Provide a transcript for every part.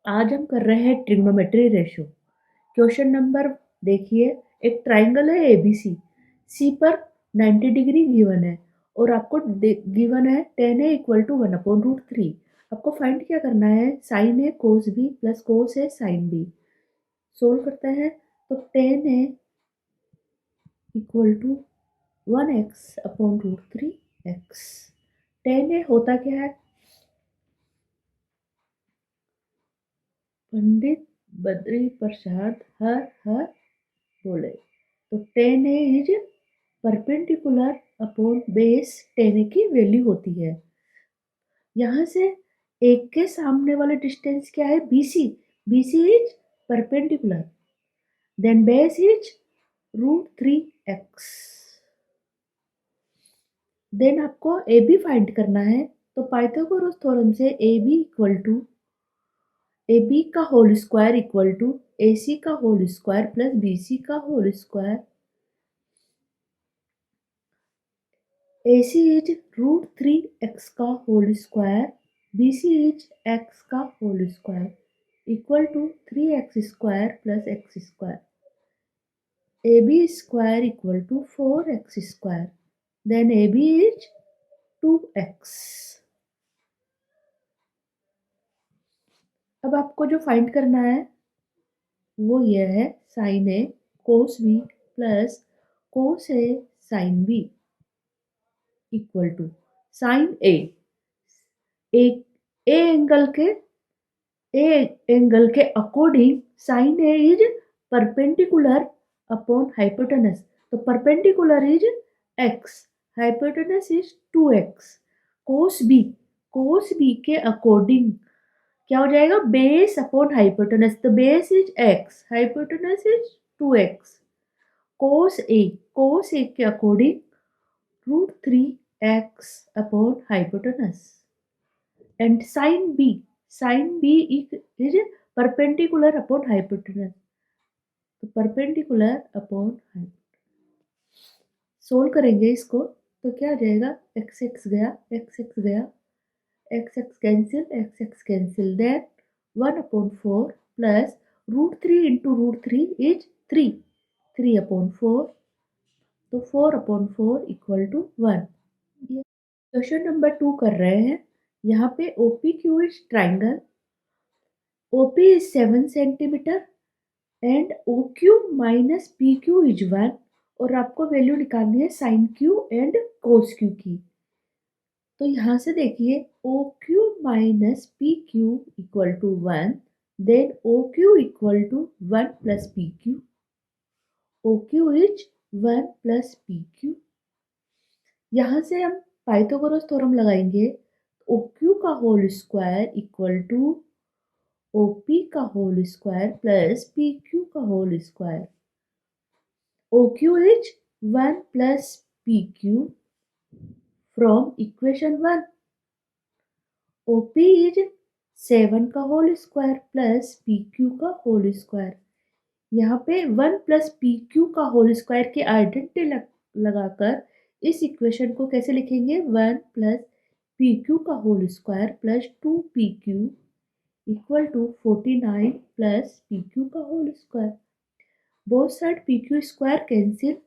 आज हम कर रहे हैं ट्रिग्नोमेट्री रेशो। क्वेश्चन नंबर देखिए, एक ट्राइंगल है एबीसी, सी पर 90 डिग्री गिवन है और आपको गिवन है tan a इक्वल टू 1/√3। आपको फाइंड क्या करना है, sine A cos B plus cos A sine B. Solve करते हैं तो tan a equal to 1x/√3x। tan a होता क्या है, पंडित बद्री प्रसाद हर हर बोले, तो tan a is perpendicular upon base tan a की वैल्यू होती है। यहाँ से एक के सामने वाला डिस्टेंस क्या है, BC। BC is perpendicular, then base is √3x। Then आपको AB फाइंड करना है, तो पाइथागोरस थ्योरम से AB इक्वल टू AB का whole square equal to AC का होल स्क्वायर प्लस BC का whole square. AC is √3x का whole square, BC is x का whole square equal to 3x square plus x square. AB square equal to 4x square, then AB is 2x। अब आपको जो find करना है वो ये है, sine A cos B plus cos A sine B equal to sine A. एक A angle के according sine A is perpendicular upon hypotenuse, तो perpendicular is x, hypotenuse is 2x। Cos B के according क्या हो जाएगा, base upon hypotenuse, तो base is x, hypotenuse is 2x। Cos A के according √3x upon hypotenuse. and sin b is perpendicular upon hypotenuse, तो perpendicular upon hypotenuse। Solve करेंगे इसको तो क्या आ जाएगा, x गया, x cancel, then 1/4 plus √3 into √3 is 3/4, तो 4/4 इक्वल टू 1। क्वेश्चन नंबर 2 कर रहे हैं। यहाँ पे OPQ is triangle, OP is 7 centimetre and OQ minus PQ is 1, और आपको वैल्यू निकालनी है sine Q and cos Q की। तो यहाँ से देखिए OQ minus PQ equal to 1, then OQ equal to 1 plus PQ, OQ is 1 plus PQ। यहाँ से हम पाइथागोरस थ्योरम लगाएंगे, OQ का whole square equal to OP का होल स्क्वायर प्लस PQ का whole square. OQ is 1 plus PQ from equation 1। OP is 7 का whole square plus PQ का whole square. यहाँ पे 1 प्लस PQ का होल स्क्वायर की आइडेंटिटी लगाकर इस इक्वेशन को कैसे लिखेंगे, 1 प्लस PQ का whole square plus 2PQ equal to 49 plus PQ का whole square. Both side PQ square cancel,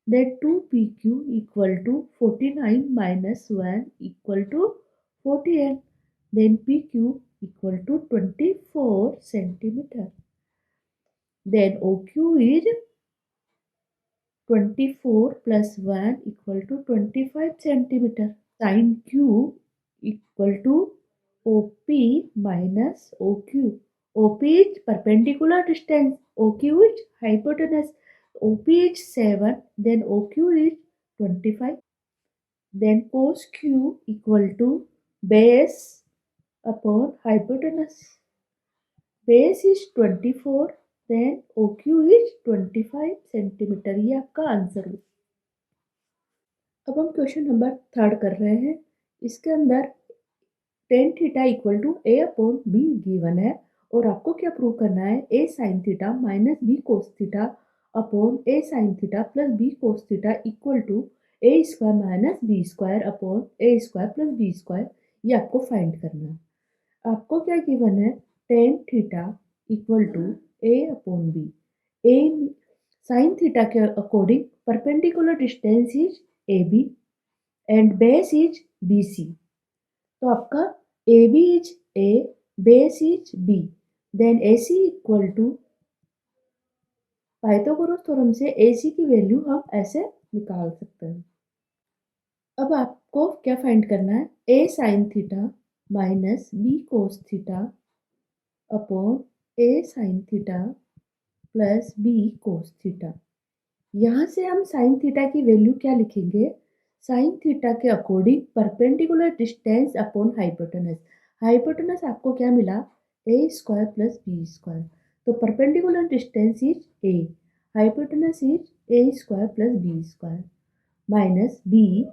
then 2PQ equal to 49 minus 1 equal to 48, then PQ equal to 24 centimeter, then OQ is 24 plus 1 equal to 25 centimeter, sin Q equal to OP minus OQ. OP is perpendicular distance, OQ is hypotenuse. OP is 7, then OQ is 25. Then cos Q equal to base upon hypotenuse. Base is 24, then OQ is 25 centimetre. ये आपका answer हो। अब हम question number 3 कर रहे हैं। इसके अंदर tan theta equal to A upon B given है और आपको क्या प्रूव करना है, A sine theta minus B cos theta upon A sine theta plus B cos theta equal to A square minus B square upon A square plus B square. ये आपको find करना है। आपको क्या गिवन है, tan theta equal to a upon b. A sin theta के according perpendicular distance is AB and base is BC. तो आपका AB is A, base is B, then AC equal to Pythagoras theorem से AC की value हम ऐसे निकाल सकते हैं। अब आपको क्या फाइंड करना है, A sine theta minus B cos theta upon A sine theta plus B cos theta. यहाँ से हम साइन थीटा की वैल्यू क्या लिखेंगे, साइन थीटा के according perpendicular distance upon hypotenuse. Hypotenuse आपको क्या मिला, a square plus B square. तो perpendicular distance is a, hypotenuse is a square plus B square minus b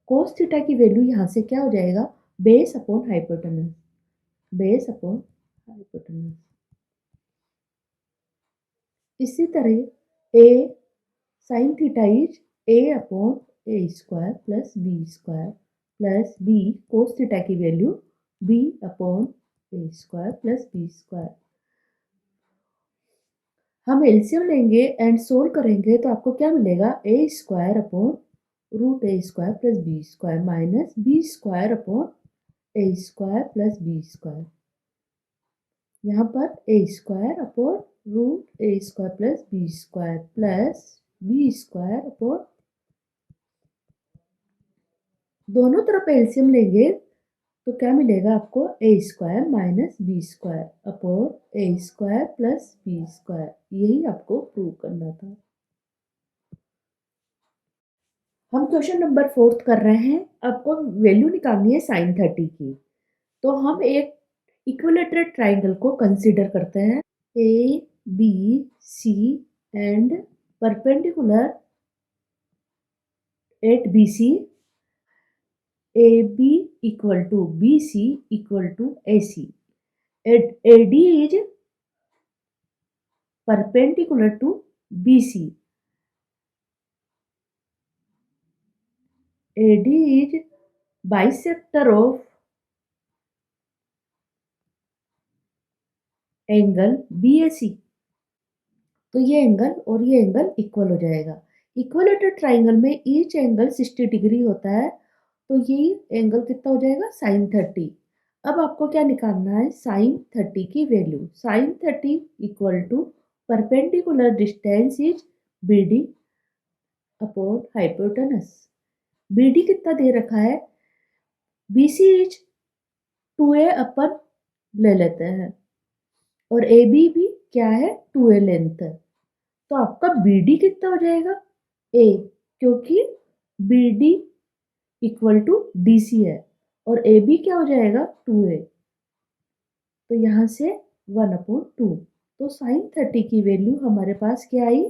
cos theta की value यहाँ से क्या हो जाएगा, base upon hypotenuse, base upon hypotenuse. इसी तरह a sine theta is a upon a square plus b square plus b cos theta की value b upon a square plus b square. हम एलसीएम लेंगे एंड सोल्व करेंगे तो आपको क्या मिलेगा, a square upon root a square plus b square minus b square upon a square plus b square. यहाँ पर a square upon root a square plus b square plus b square upon, दोनों तरफ LCM लेंगे तो क्या मिलेगा आपको, A square minus B square upon A square plus B square. यही आपको प्रूव करना था। हम क्वेश्चन नंबर 4 कर रहे हैं। आपको वैल्यू निकालनी है साइन 30 की। तो हम एक इक्विलेटरल ट्राइंगल को कंसीडर करते हैं, A B C and perpendicular at B C, AB equal to BC equal to AC. AD is perpendicular to BC. AD is bisector of angle BAC। तो ये एंगल और ये एंगल इक्वल हो जाएगा। Equilateral triangle में each angle 60 degree होता है, तो ये एंगल कितना हो जाएगा, साइन 30। अब आपको क्या निकालना है, साइन 30 की value. Sine 30 equal to perpendicular distance is BD upon hypotenuse. BD कितना दे रखा है, BC इज 2A अपन ले लेते हैं और AB भी क्या है, 2A लेंथ है। तो आपका BD कितना हो जाएगा, A, क्योंकि BD इक्वल टू DC है और AB क्या हो जाएगा, 2A। तो यहाँ से 1/2। तो साइन 30 की वैल्यू हमारे पास क्या आई,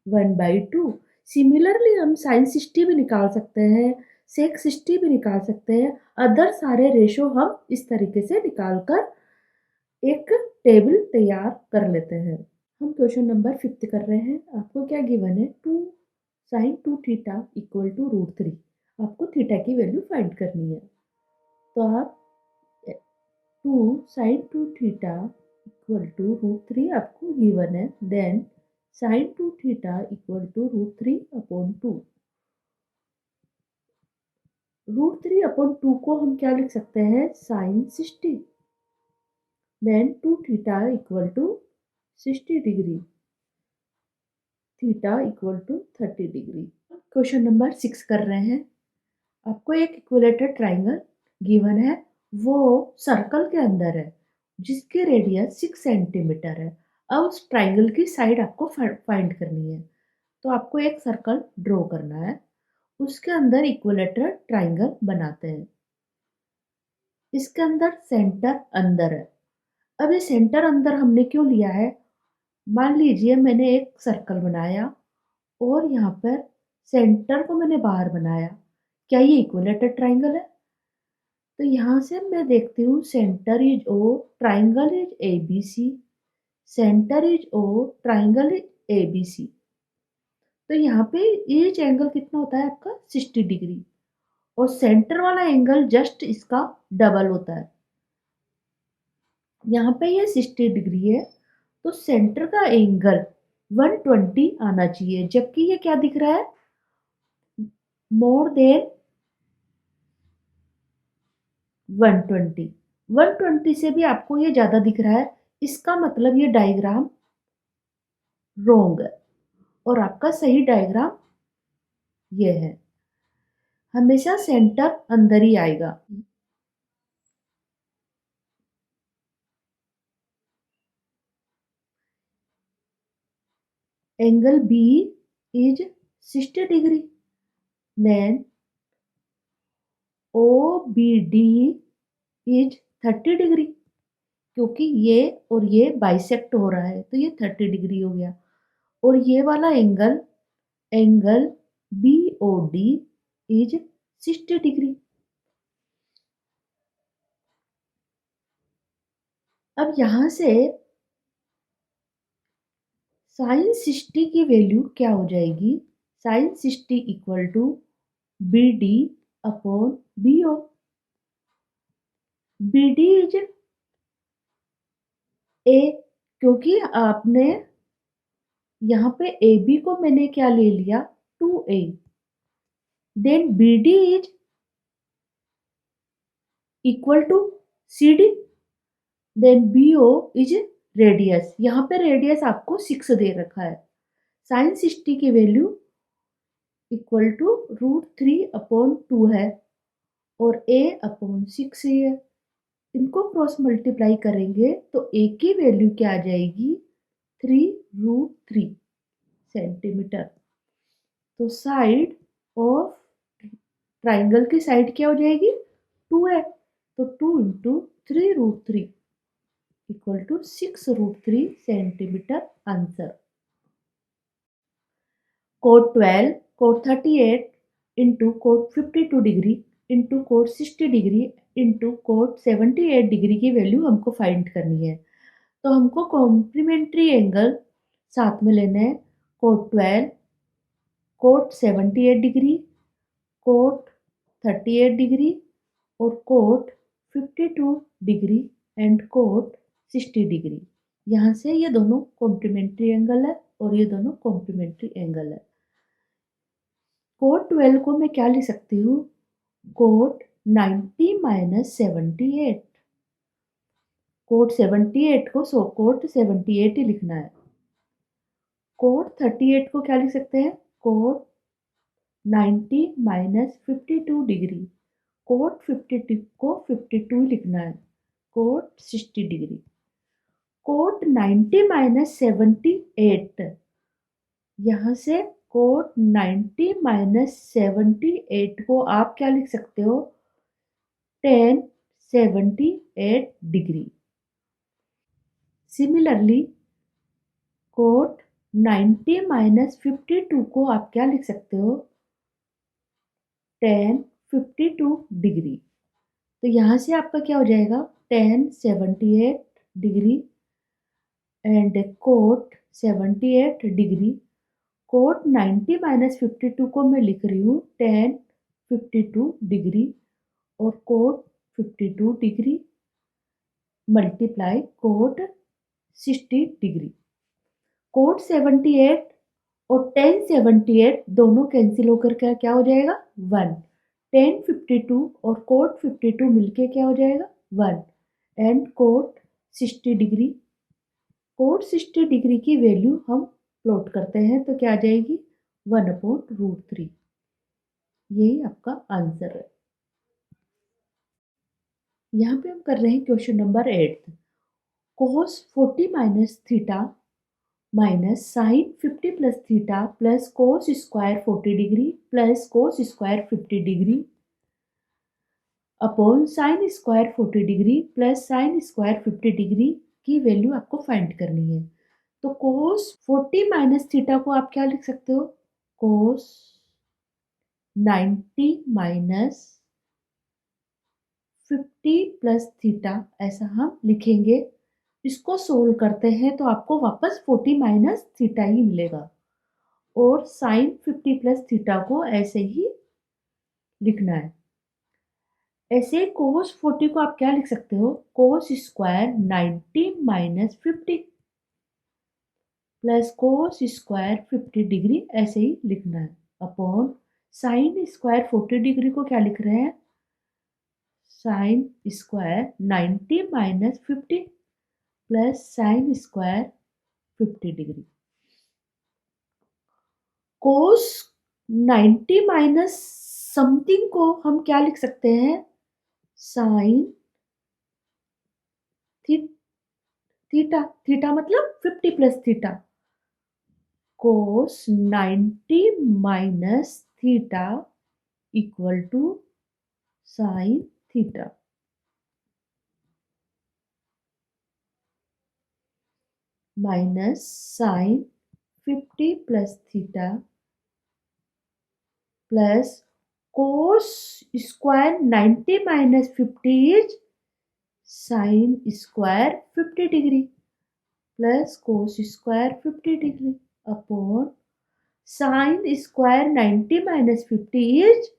1/2। सिमिलरली हम साइन 60 भी निकाल सकते हैं, सेक 60 भी निकाल सकते हैं। अदर सारे रेशो हम इस तरीके से निकाल कर एक टेबल तैयार कर लेते हैं। हम क्वेश्चन नंबर 5 कर रहे हैं। आपको क्या गिवन है, 2 साइन 2 थीटा इक्वल टू √3। आपको थीटा की वैल्यू फाइंड करनी है। तो आप 2 साइन 2 थीटा इक्वल टू √3 आपको गिवन है, then sine 2 theta equal to √3/2। √3/2 को हम क्या लिख सकते हैं, sine 60, then 2 theta equal to 60 degree, theta equal to 30 degree. Question number 6 कर रहे हैं। आपको एक इक्विलेटरल ट्राइंगल गिवन है, वो सर्कल के अंदर है जिसकी रेडियस 6 सेंटीमीटर है। अब उस ट्राइंगल की साइड आपको फाइंड करनी है। तो आपको एक सर्कल ड्रॉ करना है, उसके अंदर इक्विलेटरल ट्राइंगल बनाते हैं। इसके अंदर सेंटर अंदर है। अब ये सेंटर अंदर हमने क्यों लिया है, मान लीजिए मैंने एक सर्कल बनाया और यहाँ पर सेंटर को मैंने बाहर बनाया, क्या ये इक्विलेटरल ट्राइंगल है। तो यहाँ से मैं देखती हूँ, centre is O, triangle is ABC, centre is O, triangle is ABC। तो यहाँ पे ईच एंगल कितना होता है आपका, 60 डिग्री, और सेंटर वाला एंगल जस्ट इसका डबल होता है। यहाँ पे ये 60 डिग्री है, तो सेंटर का एंगल 120 आना चाहिए, जबकि ये क्या दिख रहा है, मोर देन 120। 120 से भी आपको ये ज्यादा दिख रहा है, इसका मतलब ये डायग्राम रोंग है, और आपका सही डायग्राम ये है। हमेशा सेंटर अंदर ही आएगा। Angle B is 60 degree, then O B D is 30 degree, क्योंकि ये और ये बाइसेक्ट हो रहा है तो ये 30 डिग्री हो गया। और ये वाला angle, angle B O D is 60 degree. अब यहां से साइन 60 की वैल्यू क्या हो जाएगी, sine 60 equal to B D upon B O. B D is a, क्योंकि आपने यहाँ पे ए बी को मैंने क्या ले लिया, 2a, then B D is equal to C D, then B O is radius. यहाँ पे रेडियस आपको 6 दे रखा है। साइन 60 की वैल्यू इक्वल टू √3/2 है, और a अपॉन 6 ही है। इनको क्रॉस मल्टीप्लाई करेंगे तो a की वैल्यू क्या आ जाएगी, 3√3 सेंटीमीटर। तो साइड ऑफ ट्राइंगल की साइड क्या हो जाएगी, 2 है, तो 2 into 3√3 equal to 6√3 centimetre answer. Cot 12, cot 38 into cot 52 degree into cot 60 degree into cot 78 degree की वैल्यू हमको फाइंड करनी है। तो हमको कॉम्प्लीमेंट्री एंगल साथ में लेना है, cot 12, cot 78 degree, cot 38 degree, और cot 52 degree and cot 60 degree. यहाँ से ये दोनों कॉम्प्लीमेंट्री एंगल है और ये दोनों कॉम्प्लीमेंट्री एंगल है। कोट 12 को मैं क्या लिख सकती हूँ, कोट 90 माइनस 78। कोट 78 को कोट 78 ही लिखना है। कोट 38 को क्या लिख सकते हैं, कोट 90 माइनस 52 डिग्री। कोट 52 को 52 ही लिखना है। Coat 60 degree. कोट 90 माइनस 78, यहाँ से कोट 90 माइनस 78 को आप क्या लिख सकते हो, tan 78 degree. Similarly cot 90 minus 52 को आप क्या लिख सकते हो, tan 52 डिग्री। तो यहाँ से आपका क्या हो जाएगा, tan 78 degree and cot 78 degree. Cot 90 minus 52 को मैं लिख रही हूँ tan 52 डिग्री, और cot 52 degree multiply cot 60 degree. Cot 78 और tan 78 दोनों कैंसिल होकर क्या हो जाएगा, 1। tan 52 और कोट 52 मिलके क्या हो जाएगा, 1। And cot 60 degree, cot 60 degree की वैल्यू हम प्लॉट करते हैं तो क्या आ जाएगी, 1/√3। यही आपका आंसर है। यहाँ पे हम कर रहे हैं question number 8। cos 40 minus theta minus sine 50 plus theta plus cos square 40 degree plus cos square 50 degree upon sine square 40 degree plus sine square 50 degree की वैल्यू आपको फाइंड करनी है। तो कोस 40 माइनस थीटा को आप क्या लिख सकते हो, कोस 90 माइनस 50 प्लस थीटा, ऐसा हम लिखेंगे। इसको सोल्व करते हैं तो आपको वापस 40 माइनस थीटा ही मिलेगा, और साइन 50 प्लस थीटा को ऐसे ही लिखना है। ऐसे कोस 40 को आप क्या लिख सकते हो, कोस square 90 minus 50 plus cos square 50 degree, ऐसे ही लिखना है, अपॉन साइन स्क्वायर 40 डिग्री को क्या लिख रहे हैं, sine square 90 minus 50 plus sine square 50 degree. Cos 90 minus something को हम क्या लिख सकते हैं, साइन थीटा, थीटा मतलब 50 plus theta, cos 90 minus theta equal to sine theta, minus sine 50 plus theta plus cos square 90 minus 50 is sine square 50 degree plus cos square 50 degree upon sine square 90 minus 50 is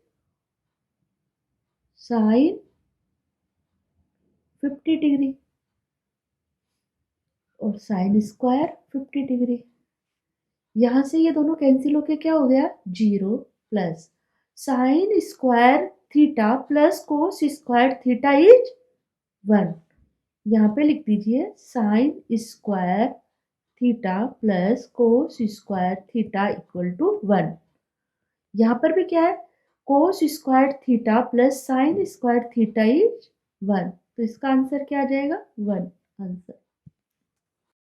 sine 50 degree और sine square 50 degree. यहां से ये दोनों cancel होके क्या हो गया, 0 plus sine square theta plus cos square theta is 1। यहाँ पे लिख दीजिए sine square theta plus cos square theta equal to 1। यहाँ पर भी क्या है, cos square theta plus sine square theta is 1, तो इसका आंसर क्या आ जाएगा, 1 आंसर।